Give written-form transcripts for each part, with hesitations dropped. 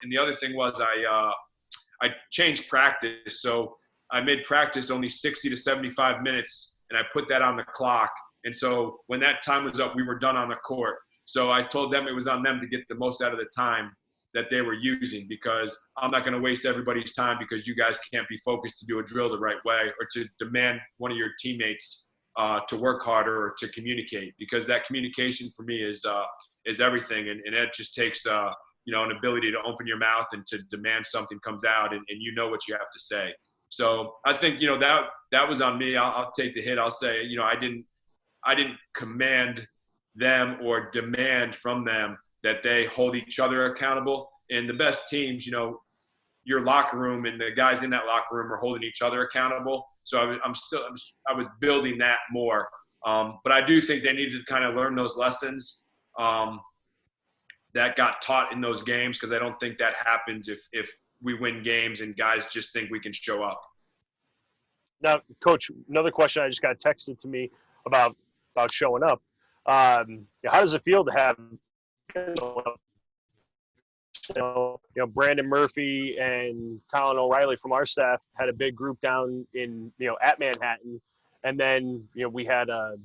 And the other thing was I changed practice. So I made practice only 60 to 75 minutes, and I put that on the clock. And so when that time was up, we were done on the court. So I told them it was on them to get the most out of the time that they were using, because I'm not going to waste everybody's time because you guys can't be focused to do a drill the right way or to demand one of your teammates to work harder or to communicate, because that communication for me is everything. And it just takes, an ability to open your mouth and to demand something comes out and you know what you have to say. So I think, that was on me. I'll take the hit. I'll say, I didn't command them or demand from them that they hold each other accountable. And the best teams, your locker room and the guys in that locker room are holding each other accountable. So I was building that more. But I do think they needed to kind of learn those lessons that got taught in those games, because I don't think that happens if we win games and guys just think we can show up. Now, Coach, another question I just got texted to me about showing up. How does it feel to have Brandon Murphy and Colin O'Reilly from our staff had a big group down in at Manhattan, and then we had a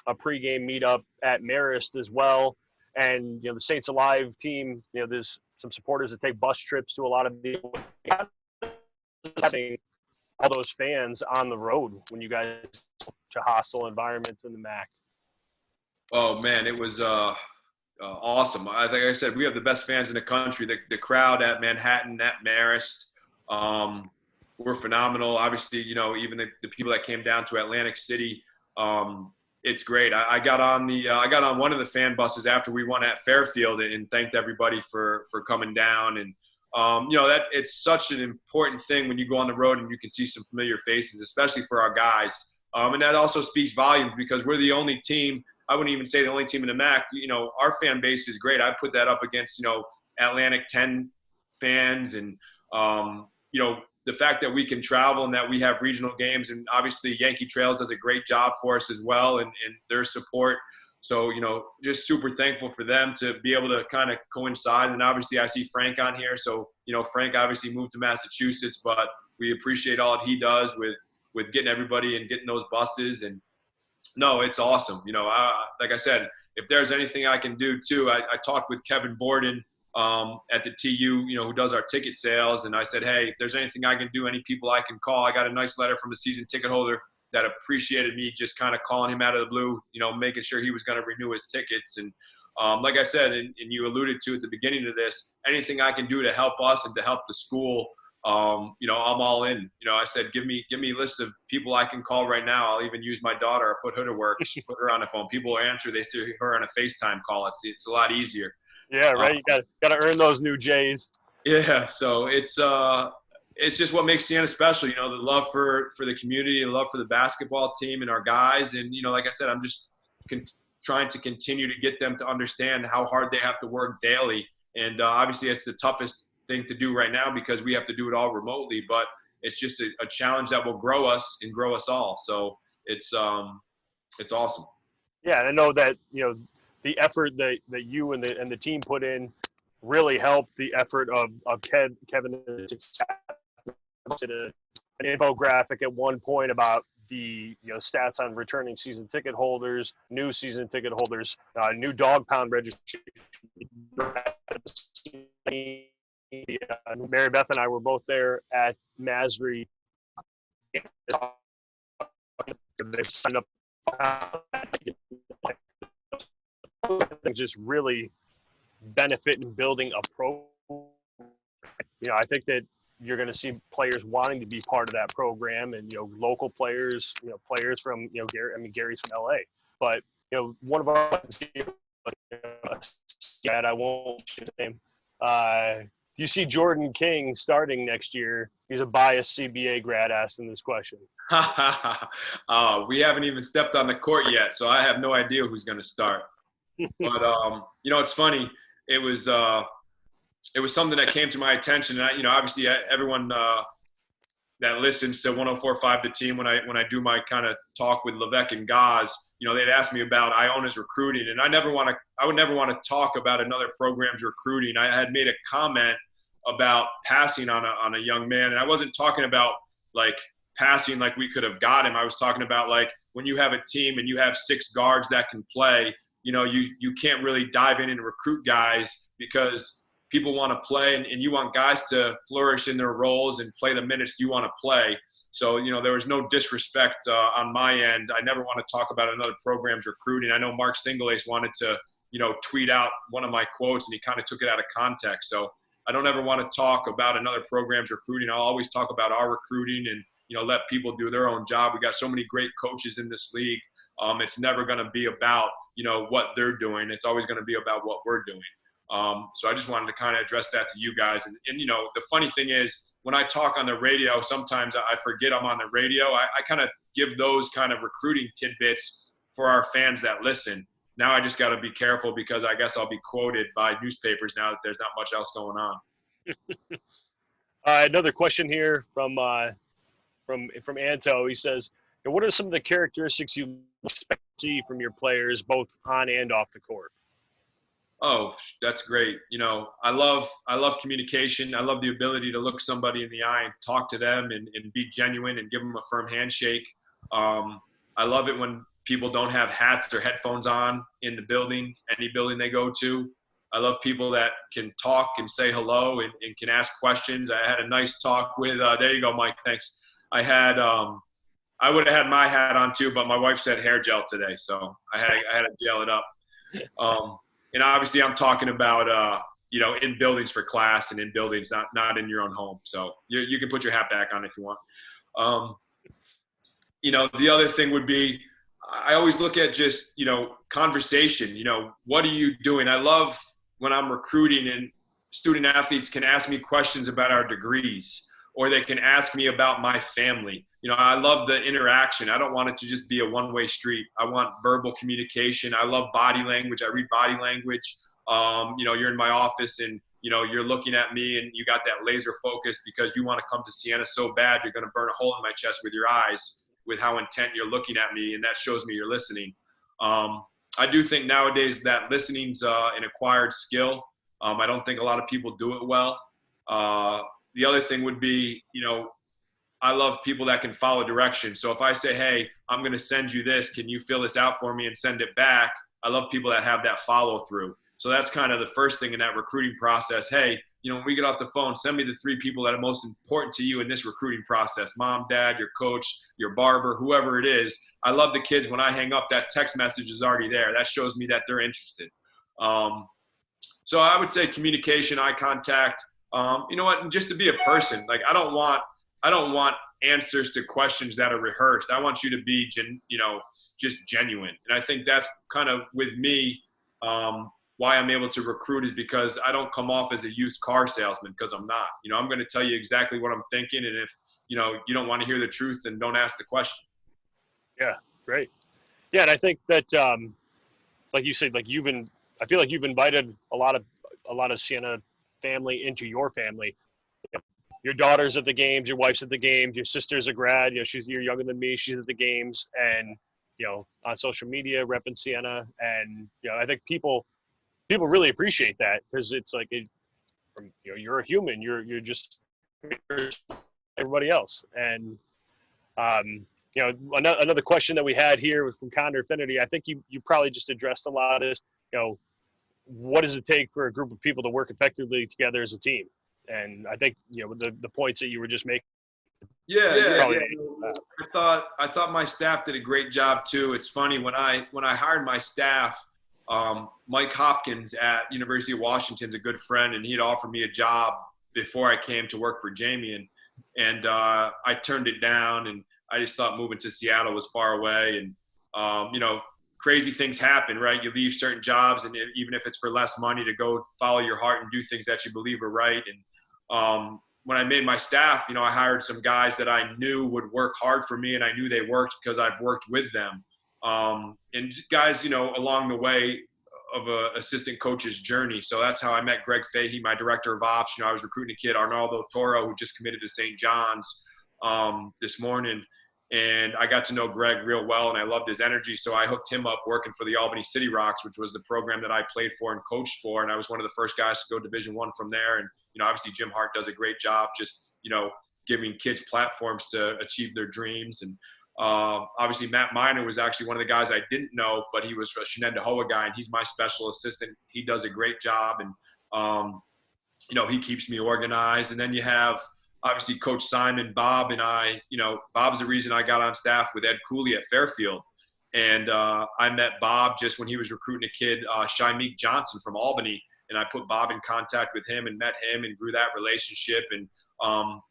pregame meetup at Marist as well, and the Saints Alive team. There's some supporters that take bus trips to a lot of the all those fans on the road when you guys to hostile environments in the MAC. Oh man, it was awesome. Like I said, we have the best fans in the country. The crowd at Manhattan, at Marist, were phenomenal. Obviously, even the people that came down to Atlantic City, it's great. I got on one of the fan buses after we won at Fairfield and thanked everybody for coming down. And that it's such an important thing when you go on the road and you can see some familiar faces, especially for our guys. And that also speaks volumes, because we're the only team. I wouldn't even say the only team in the MAC. Our fan base is great. I put that up against, Atlantic 10 fans, and, the fact that we can travel and that we have regional games, and obviously Yankee Trails does a great job for us as well, and their support. So, just super thankful for them to be able to kind of coincide. And obviously I see Frank on here. So, Frank obviously moved to Massachusetts, but we appreciate all that he does with getting everybody and getting those buses. And no, it's awesome. Like I said, if there's anything I can do too, I talked with Kevin Borden at the TU, who does our ticket sales. And I said, hey, if there's anything I can do, any people I can call. I got a nice letter from a season ticket holder that appreciated me just kind of calling him out of the blue, making sure he was going to renew his tickets. And like I said, and you alluded to at the beginning of this, anything I can do to help us and to help the school, I'm all in. I said, give me a list of people I can call right now. I'll even use my daughter. I put her to work. Put her on the phone. People answer. They see her on a FaceTime call. It's a lot easier. Yeah, right. You got to earn those new J's. Yeah. So it's just what makes Siena special. The love for the community, and love for the basketball team and our guys. And like I said, I'm just trying to continue to get them to understand how hard they have to work daily. And obviously, it's the toughest thing to do right now because we have to do it all remotely, but it's just a challenge that will grow us and grow us all. So it's awesome. Yeah. And I know that, the effort that you and the team put in really helped the effort of Kevin. Did an infographic at one point about the stats on returning season ticket holders, new season ticket holders, new dog pound registration. Mary Beth and I were both there at Masry. They signed up, just really benefit in building a pro. I think that you're going to see players wanting to be part of that program, and local players, players from Gary. I mean, Gary's from LA, but one of our dad, I won't mention his name. Do you see Jordan King starting next year? He's a biased CBA grad asking this question. We haven't even stepped on the court yet, so I have no idea who's going to start. But it's funny. It was something that came to my attention. And obviously everyone that listens to 104.5 The Team, when I do my kind of talk with Levesque and Gaz, they'd ask me about Iona's recruiting, and I would never want to talk about another program's recruiting. I had made a comment about passing on a young man. And I wasn't talking about like passing like we could have got him. I was talking about like when you have a team and you have 6 guards that can play, you can't really dive in and recruit guys because people want to play and you want guys to flourish in their roles and play the minutes you want to play. So, there was no disrespect on my end. I never want to talk about another program's recruiting. I know Mark Singlace wanted to, tweet out one of my quotes and he kind of took it out of context. So I don't ever want to talk about another program's recruiting. I'll always talk about our recruiting and, let people do their own job. We got so many great coaches in this league. It's never going to be about, what they're doing. It's always going to be about what we're doing. So I just wanted to kind of address that to you guys. And the funny thing is when I talk on the radio, sometimes I forget I'm on the radio. I kind of give those kind of recruiting tidbits for our fans that listen. Now I just got to be careful because I guess I'll be quoted by newspapers now that there's not much else going on. Another question here from Anto. He says, what are some of the characteristics you expect to see from your players both on and off the court? Oh, that's great. I love communication. I love the ability to look somebody in the eye and talk to them and be genuine and give them a firm handshake. I love it when people don't have hats or headphones on in the building, any building they go to. I love people that can talk and say hello and can ask questions. I had a nice talk with, there you go, Mike, thanks. I would have had my hat on too, but my wife said hair gel today. So I had to gel it up. And obviously I'm talking about, in buildings for class and in buildings, not in your own home. So you can put your hat back on if you want. The other thing would be, I always look at just, conversation, what are you doing? I love when I'm recruiting and student athletes can ask me questions about our degrees, or they can ask me about my family. I love the interaction. I don't want it to just be a one-way street. I want verbal communication. I love body language. I read body language. You're in my office and, you're looking at me and you got that laser focus because you want to come to Siena so bad, you're going to burn a hole in my chest with your eyes with how intent you're looking at me. And that shows me you're listening. I do think nowadays that listening's an acquired skill. I don't think a lot of people do it well. The other thing would be, I love people that can follow directions. So if I say, hey, I'm going to send you this, can you fill this out for me and send it back? I love people that have that follow through. So that's kind of the first thing in that recruiting process. Hey, when we get off the phone, send me the 3 people that are most important to you in this recruiting process. Mom, dad, your coach, your barber, whoever it is. I love the kids. When I hang up, that text message is already there. That shows me that they're interested. So I would say communication, eye contact, and just to be a person. Like I don't want answers to questions that are rehearsed. I want you to be, just genuine. And I think that's kind of with me, why I'm able to recruit is because I don't come off as a used car salesman because I'm not. I'm going to tell you exactly what I'm thinking. And if, you don't want to hear the truth, then don't ask the question. Yeah, great. Yeah, and I think that, like you said, I feel like you've invited a lot of Siena family into your family. Your daughter's at the games, your wife's at the games, your sister's a grad, you're younger than me, she's at the games, and on social media repping Siena, and I think people really appreciate that because it's like you're a human, you're just everybody else. And another question that we had here from Connor Affinity, I think you probably just addressed a lot is what does it take for a group of people to work effectively together as a team? And I think the points that you were just making. Yeah. I thought my staff did a great job too. It's funny when I hired my staff, Mike Hopkins at University of Washington's a good friend, and he'd offered me a job before I came to work for Jamie, and I turned it down, and I just thought moving to Seattle was far away, and crazy things happen, right? You leave certain jobs, and even if it's for less money, to go follow your heart and do things that you believe are right. And when I made my staff, I hired some guys that I knew would work hard for me, and I knew they worked because I've worked with them. And guys, along the way of a assistant coach's journey. So that's how I met Greg Fahey, my director of ops. I was recruiting a kid, Arnaldo Toro, who just committed to St. John's this morning. And I got to know Greg real well, and I loved his energy. So I hooked him up working for the Albany City Rocks, which was the program that I played for and coached for. And I was one of the first guys to go Division I from there. And obviously Jim Hart does a great job just, giving kids platforms to achieve their dreams. And obviously Matt Miner was actually one of the guys I didn't know, but he was a Shenendehowa guy, and he's my special assistant. He does a great job. And, he keeps me organized. And then you have obviously Coach Simon, Bob, and I. Bob's the reason I got on staff with Ed Cooley at Fairfield. And I met Bob just when he was recruiting a kid, Shymeek Johnson from Albany. And I put Bob in contact with him and met him and grew that relationship. And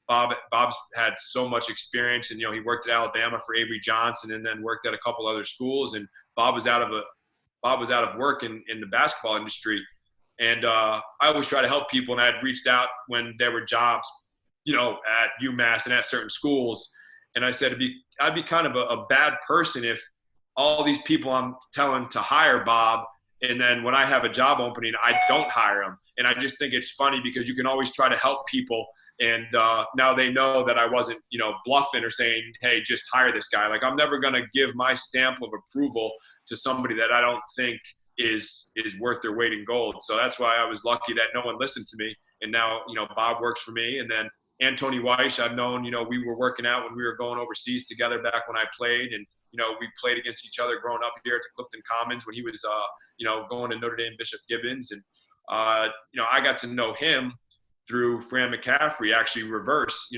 Bob's had so much experience, and he worked at Alabama for Avery Johnson, and then worked at a couple other schools. And Bob was out of work in the basketball industry. And I always try to help people, and I'd reached out when there were jobs, at UMass and at certain schools. And I said I'd be kind of a bad person if all these people I'm telling to hire Bob, and then when I have a job opening, I don't hire them. And I just think it's funny because you can always try to help people. And now they know that I wasn't, bluffing or saying, hey, just hire this guy. Like, I'm never going to give my stamp of approval to somebody that I don't think is worth their weight in gold. So that's why I was lucky that no one listened to me. And now, Bob works for me. And then Anthony Weiss, I've known, we were working out when we were going overseas together back when I played. And, we played against each other growing up here at the Clifton Commons when he was, going to Notre Dame Bishop Gibbons. And, I got to know him through Fran McCaffrey, actually reverse.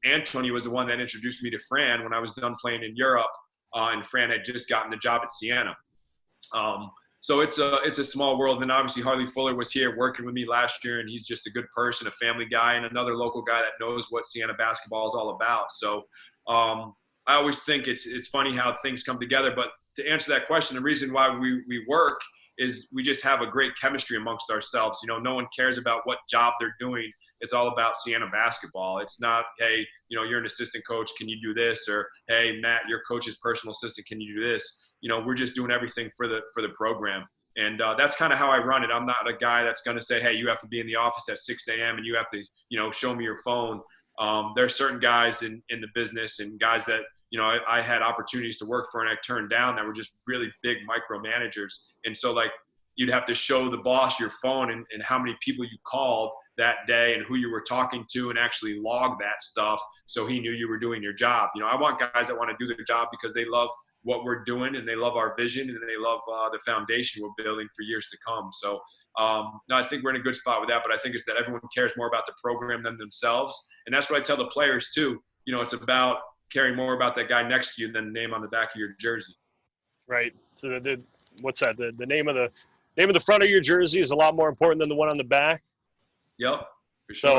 Anthony was the one that introduced me to Fran when I was done playing in Europe, and Fran had just gotten the job at Siena. So it's a small world. And obviously Harley Fuller was here working with me last year, and he's just a good person, a family guy, and another local guy that knows what Siena basketball is all about. So I always think it's funny how things come together. But to answer that question, the reason why we work is we just have a great chemistry amongst ourselves. No one cares about what job they're doing. It's all about Siena basketball. It's not, hey, you're an assistant coach, can you do this? Or, hey, Matt, your coach's personal assistant, can you do this? We're just doing everything for the program. And that's kind of how I run it. I'm not a guy that's going to say, hey, you have to be in the office at 6 a.m. and you have to, show me your phone. There are certain guys in the business and guys that, I had opportunities to work for and I turned down that were just really big micromanagers. And so, like, you'd have to show the boss your phone and how many people you called that day and who you were talking to, and actually log that stuff so he knew you were doing your job. I want guys that want to do their job because they love what we're doing and they love our vision and they love the foundation we're building for years to come. So no, I think we're in a good spot with that, but I think it's that everyone cares more about the program than themselves. And that's what I tell the players too. It's about caring more about that guy next to you than the name on the back of your jersey. Right. So what's that? The name of the front of your jersey is a lot more important than the one on the back. Yep. For sure. So